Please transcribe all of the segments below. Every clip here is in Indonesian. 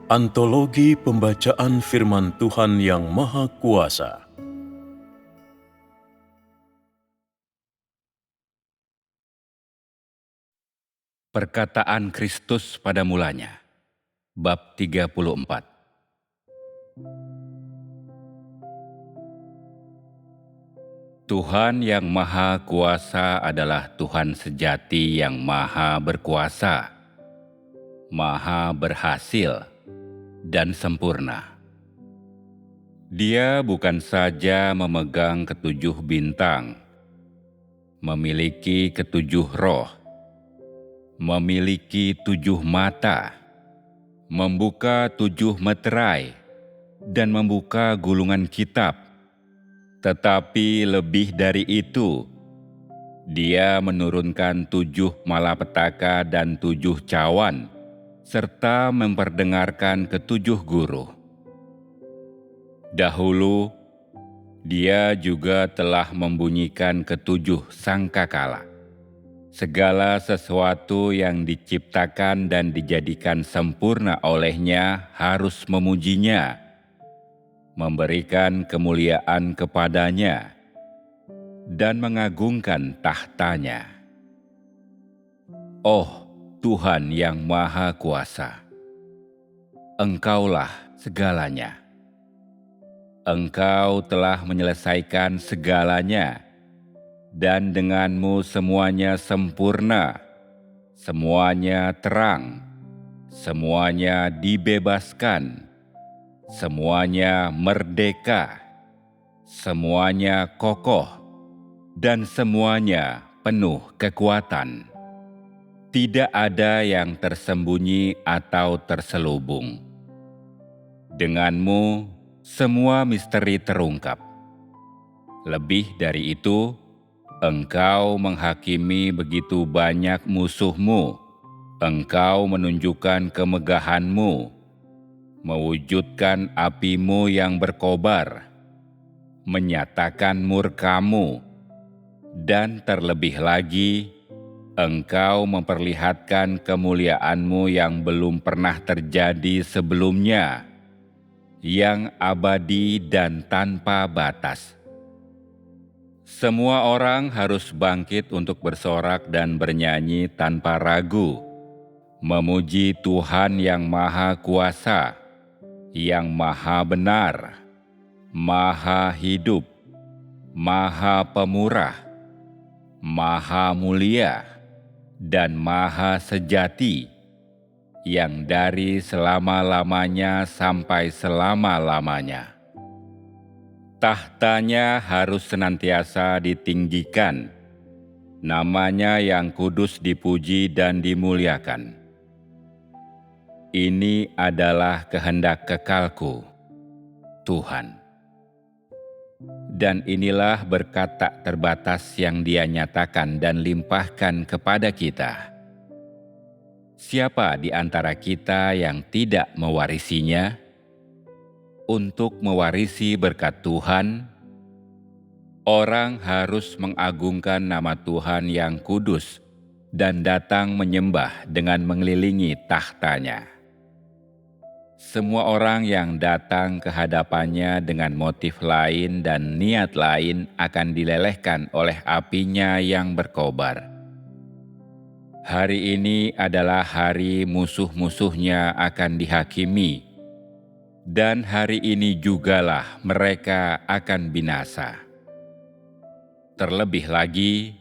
Antologi Pembacaan Firman Tuhan yang Maha Kuasa. Perkataan Kristus pada mulanya, bab 34. Tuhan yang Maha Kuasa adalah Tuhan sejati yang Maha Berkuasa, Maha Berhasil, dan sempurna. Dia bukan saja memegang ketujuh bintang, memiliki ketujuh roh, memiliki tujuh mata, membuka tujuh meterai, dan membuka gulungan kitab. Tetapi lebih dari itu, Dia menurunkan tujuh malapetaka dan tujuh cawan, serta memperdengarkan ketujuh guru. Dahulu, Dia juga telah membunyikan ketujuh sangkakala. Segala sesuatu yang diciptakan dan dijadikan sempurna olehnya harus memujinya, memberikan kemuliaan kepadanya, dan mengagungkan tahtanya. Oh Tuhan yang Maha Kuasa, Engkaulah segalanya. Engkau telah menyelesaikan segalanya, dan denganmu semuanya sempurna, semuanya terang, semuanya dibebaskan, semuanya merdeka, semuanya kokoh, dan semuanya penuh kekuatan. Tidak ada yang tersembunyi atau terselubung. Denganmu, semua misteri terungkap. Lebih dari itu, Engkau menghakimi begitu banyak musuhmu. Engkau menunjukkan kemegahanmu, mewujudkan apimu yang berkobar, menyatakan murkamu, dan terlebih lagi, Engkau memperlihatkan kemuliaanmu yang belum pernah terjadi sebelumnya, yang abadi dan tanpa batas. Semua orang harus bangkit untuk bersorak dan bernyanyi tanpa ragu, memuji Tuhan yang Maha Kuasa, yang Maha Benar, Maha Hidup, Maha Pemurah, Maha Mulia, dan Maha Sejati, yang dari selama-lamanya sampai selama-lamanya. Tahtanya harus senantiasa ditinggikan, namanya yang kudus dipuji dan dimuliakan. Ini adalah kehendak kekalku, Tuhan. Dan inilah berkat tak terbatas yang Dia nyatakan dan limpahkan kepada kita. Siapa di antara kita yang tidak mewarisinya? Untuk mewarisi berkat Tuhan, orang harus mengagungkan nama Tuhan yang kudus dan datang menyembah dengan mengelilingi tahtanya. Semua orang yang datang ke hadapannya dengan motif lain dan niat lain akan dilelehkan oleh apinya yang berkobar. Hari ini adalah hari musuh-musuhnya akan dihakimi, dan hari ini jugalah mereka akan binasa. Terlebih lagi,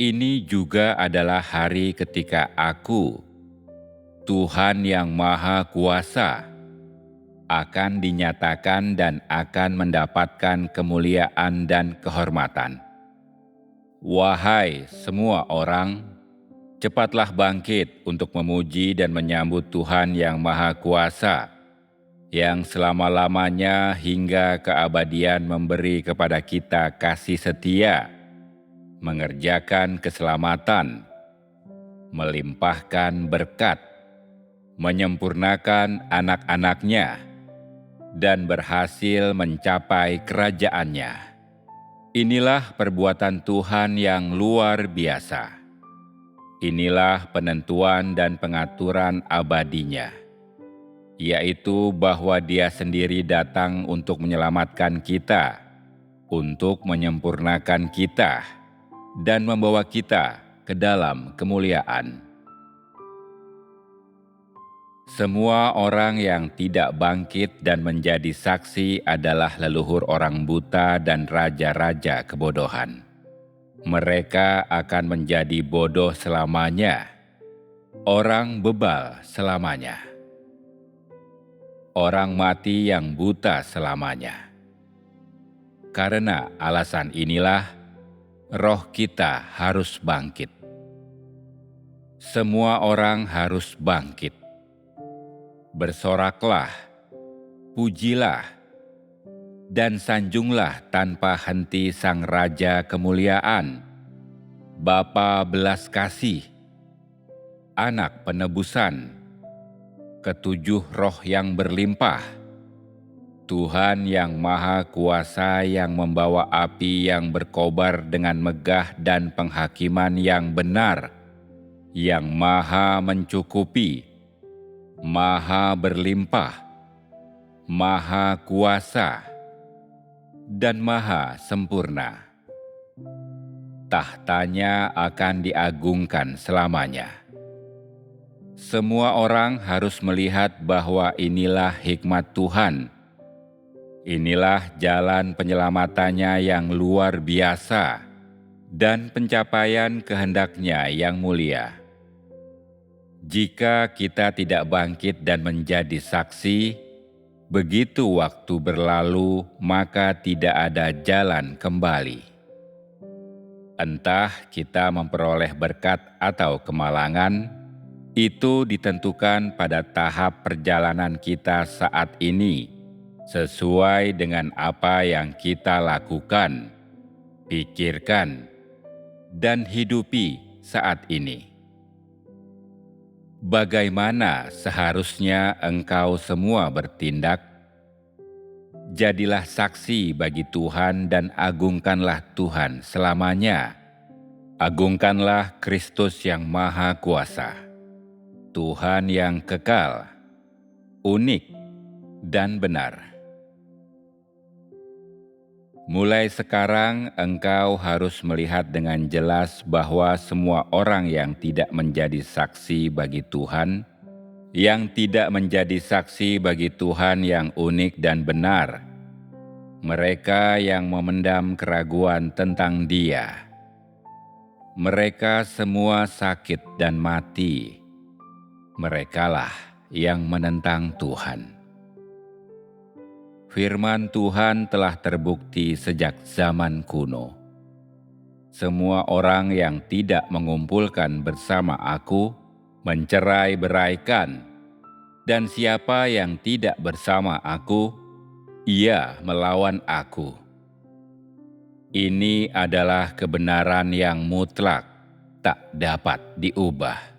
ini juga adalah hari ketika Aku, Tuhan yang Maha Kuasa, akan dinyatakan dan akan mendapatkan kemuliaan dan kehormatan. Wahai semua orang, cepatlah bangkit untuk memuji dan menyambut Tuhan yang Maha Kuasa, yang selama-lamanya hingga keabadian memberi kepada kita kasih setia, mengerjakan keselamatan, melimpahkan berkat, menyempurnakan anak-anaknya, dan berhasil mencapai kerajaannya. Inilah perbuatan Tuhan yang luar biasa. Inilah penentuan dan pengaturan abadinya. yaitu bahwa Dia sendiri datang untuk menyelamatkan kita, untuk menyempurnakan kita, dan membawa kita ke dalam kemuliaan. Semua orang yang tidak bangkit dan menjadi saksi adalah leluhur orang buta dan raja-raja kebodohan. Mereka akan menjadi bodoh selamanya, orang bebal selamanya, orang mati yang buta selamanya. Karena alasan inilah, roh kita harus bangkit. Semua orang harus bangkit. Bersoraklah, pujilah, dan sanjunglah tanpa henti Sang Raja Kemuliaan, Bapa belas kasih, Anak penebusan, ketujuh roh yang berlimpah, Tuhan yang Maha Kuasa yang membawa api yang berkobar dengan megah dan penghakiman yang benar, yang maha mencukupi, maha berlimpah, maha kuasa, dan maha sempurna. Tahtanya akan diagungkan selamanya. Semua orang harus melihat bahwa inilah hikmat Tuhan. Inilah jalan penyelamatannya yang luar biasa dan pencapaian kehendaknya yang mulia. Jika kita tidak bangkit dan menjadi saksi, begitu waktu berlalu maka tidak ada jalan kembali. Entah kita memperoleh berkat atau kemalangan, itu ditentukan pada tahap perjalanan kita saat ini, sesuai dengan apa yang kita lakukan, pikirkan, dan hidupi saat ini. Bagaimana seharusnya engkau semua bertindak? Jadilah saksi bagi Tuhan dan agungkanlah Tuhan selamanya. Agungkanlah Kristus yang Maha Kuasa, Tuhan yang kekal, unik, dan benar. Mulai sekarang engkau harus melihat dengan jelas bahwa semua orang yang tidak menjadi saksi bagi Tuhan, yang tidak menjadi saksi bagi Tuhan yang unik dan benar, mereka yang memendam keraguan tentang Dia, mereka semua sakit dan mati. Merekalah yang menentang Tuhan. Firman Tuhan telah terbukti sejak zaman kuno. Semua orang yang tidak mengumpulkan bersama aku, mencerai-beraikan, dan siapa yang tidak bersama aku, ia melawan aku. Ini adalah kebenaran yang mutlak, tak dapat diubah.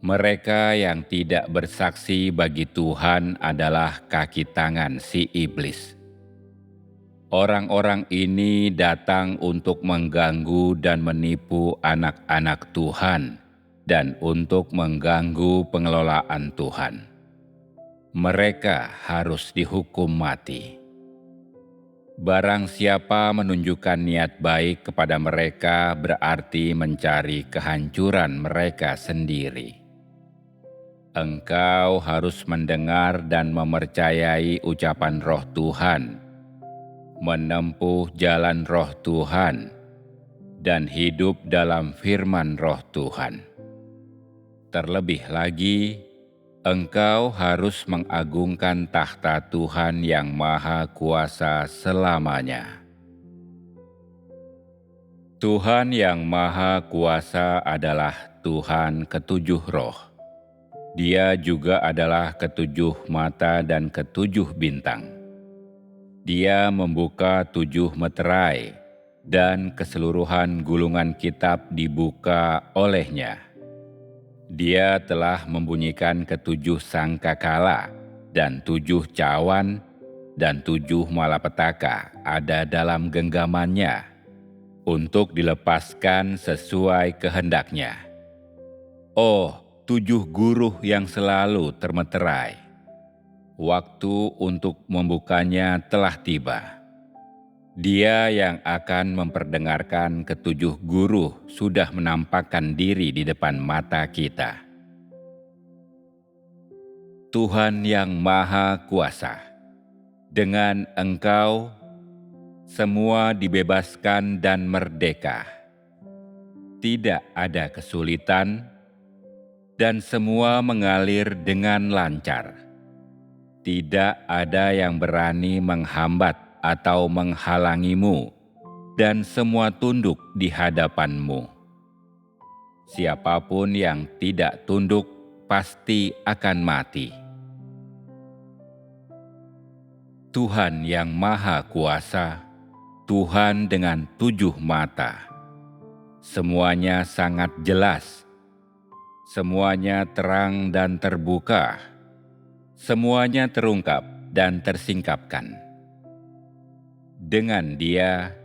Mereka yang tidak bersaksi bagi Tuhan adalah kaki tangan si iblis. Orang-orang ini datang untuk mengganggu dan menipu anak-anak Tuhan dan untuk mengganggu pengelolaan Tuhan. Mereka harus dihukum mati. Barang siapa menunjukkan niat baik kepada mereka berarti mencari kehancuran mereka sendiri. Engkau harus mendengar dan mempercayai ucapan Roh Tuhan, menempuh jalan Roh Tuhan, dan hidup dalam firman Roh Tuhan. Terlebih lagi, engkau harus mengagungkan takhta Tuhan yang Maha Kuasa selamanya. Tuhan yang Maha Kuasa adalah Tuhan ketujuh roh. Dia juga adalah ketujuh mata dan ketujuh bintang. Dia membuka 7 meterai, dan keseluruhan gulungan kitab dibuka olehnya. Dia telah membunyikan ke-7 sangkakala, dan 7 cawan, dan 7 malapetaka ada dalam genggamannya, untuk dilepaskan sesuai kehendaknya. Oh, 7 guru yang selalu termeterai. Waktu untuk membukanya telah tiba. Dia yang akan memperdengarkan ketujuh guru sudah menampakkan diri di depan mata kita. Tuhan yang Maha Kuasa, dengan Engkau semua dibebaskan dan merdeka. Tidak ada kesulitan dan semua mengalir dengan lancar. Tidak ada yang berani menghambat atau menghalangimu, dan semua tunduk di hadapanmu. Siapapun yang tidak tunduk pasti akan mati. Tuhan yang Maha Kuasa, Tuhan dengan 7 mata. Semuanya sangat jelas, semuanya terang dan terbuka, semuanya terungkap dan tersingkapkan. Dengan Dia,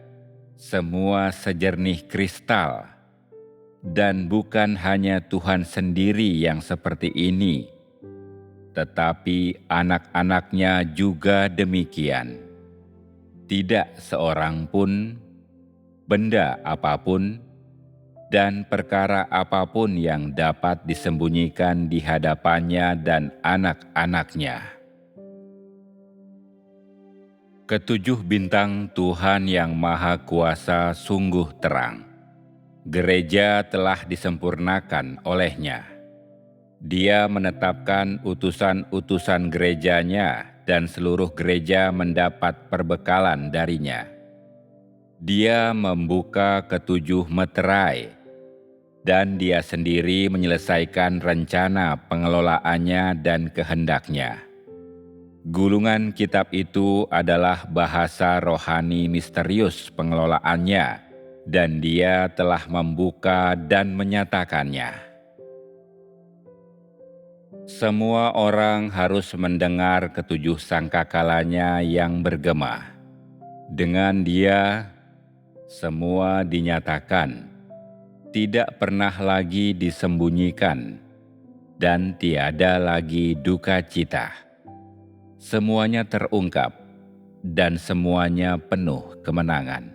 semua sejernih kristal, dan bukan hanya Tuhan sendiri yang seperti ini, tetapi anak-anaknya juga demikian. Tidak seorang pun, benda apapun, dan perkara apapun yang dapat disembunyikan di hadapannya dan anak-anaknya. Ketujuh bintang Tuhan yang Maha Kuasa sungguh terang. Gereja telah disempurnakan olehnya. Dia menetapkan utusan-utusan gerejanya dan seluruh gereja mendapat perbekalan darinya. Dia membuka ketujuh meterai, dan Dia sendiri menyelesaikan rencana pengelolaannya dan kehendaknya. Gulungan kitab itu adalah bahasa rohani misterius pengelolaannya, dan Dia telah membuka dan menyatakannya. Semua orang harus mendengar ketujuh sangkakalanya yang bergema. Dengan Dia, semua dinyatakan, tidak pernah lagi disembunyikan, dan tiada lagi duka cita. Semuanya terungkap, dan semuanya penuh kemenangan.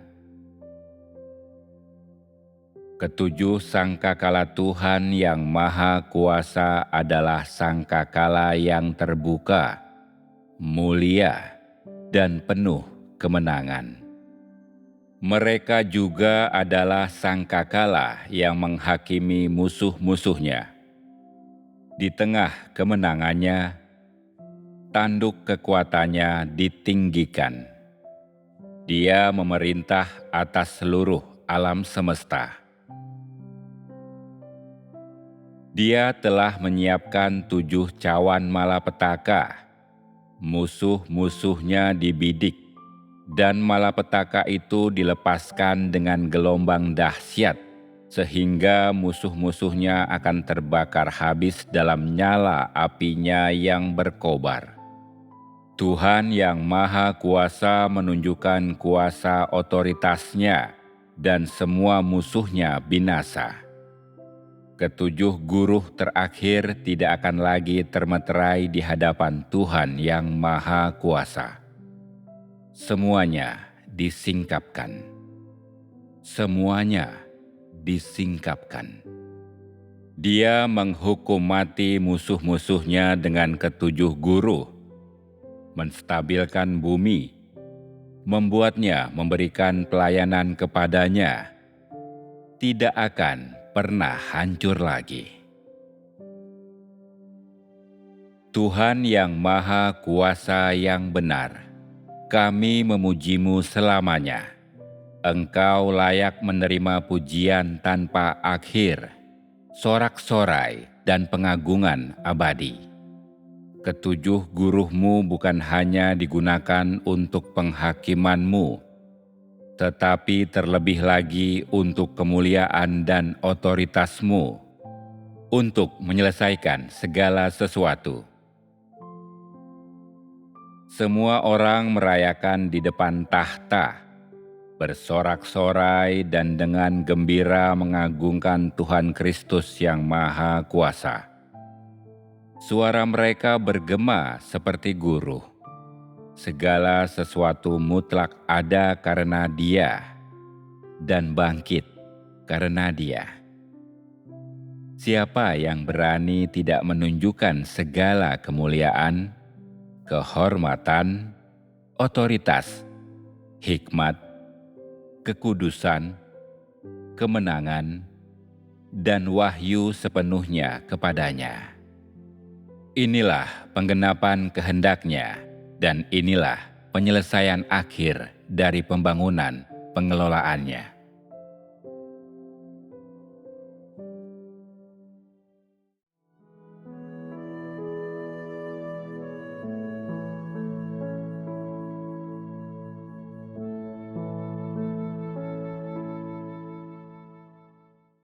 Ketujuh sangkakala Tuhan yang Maha Kuasa adalah sangkakala yang terbuka, mulia, dan penuh kemenangan. Mereka juga adalah sangkakala yang menghakimi musuh-musuhnya. Di tengah kemenangannya, tanduk kekuatannya ditinggikan. Dia memerintah atas seluruh alam semesta. Dia telah menyiapkan 7 cawan malapetaka. Musuh-musuhnya dibidik, dan malapetaka itu dilepaskan dengan gelombang dahsyat, sehingga musuh-musuhnya akan terbakar habis dalam nyala apinya yang berkobar. Tuhan yang Maha Kuasa menunjukkan kuasa otoritasnya, dan semua musuhnya binasa. Ketujuh guru terakhir tidak akan lagi termeterai di hadapan Tuhan yang Maha Kuasa. Semuanya disingkapkan. Semuanya disingkapkan. Dia menghukum mati musuh-musuhnya dengan ketujuh guru, menstabilkan bumi, membuatnya memberikan pelayanan kepadanya, tidak akan pernah hancur lagi. Tuhan yang Maha Kuasa yang benar, kami memuji-Mu selamanya. Engkau layak menerima pujian tanpa akhir, sorak-sorai dan pengagungan abadi. Ketujuh guruh-Mu bukan hanya digunakan untuk penghakiman-Mu, tetapi terlebih lagi untuk kemuliaan dan otoritas-Mu, untuk menyelesaikan segala sesuatu. Semua orang merayakan di depan tahta, bersorak-sorai dan dengan gembira mengagungkan Tuhan Kristus yang Maha Kuasa. Suara mereka bergema seperti guruh. Segala sesuatu mutlak ada karena Dia dan bangkit karena Dia. Siapa yang berani tidak menunjukkan segala kemuliaan, kehormatan, otoritas, hikmat, kekudusan, kemenangan, dan wahyu sepenuhnya kepadanya. Inilah penggenapan kehendak-Nya, dan inilah penyelesaian akhir dari pembangunan pengelolaannya.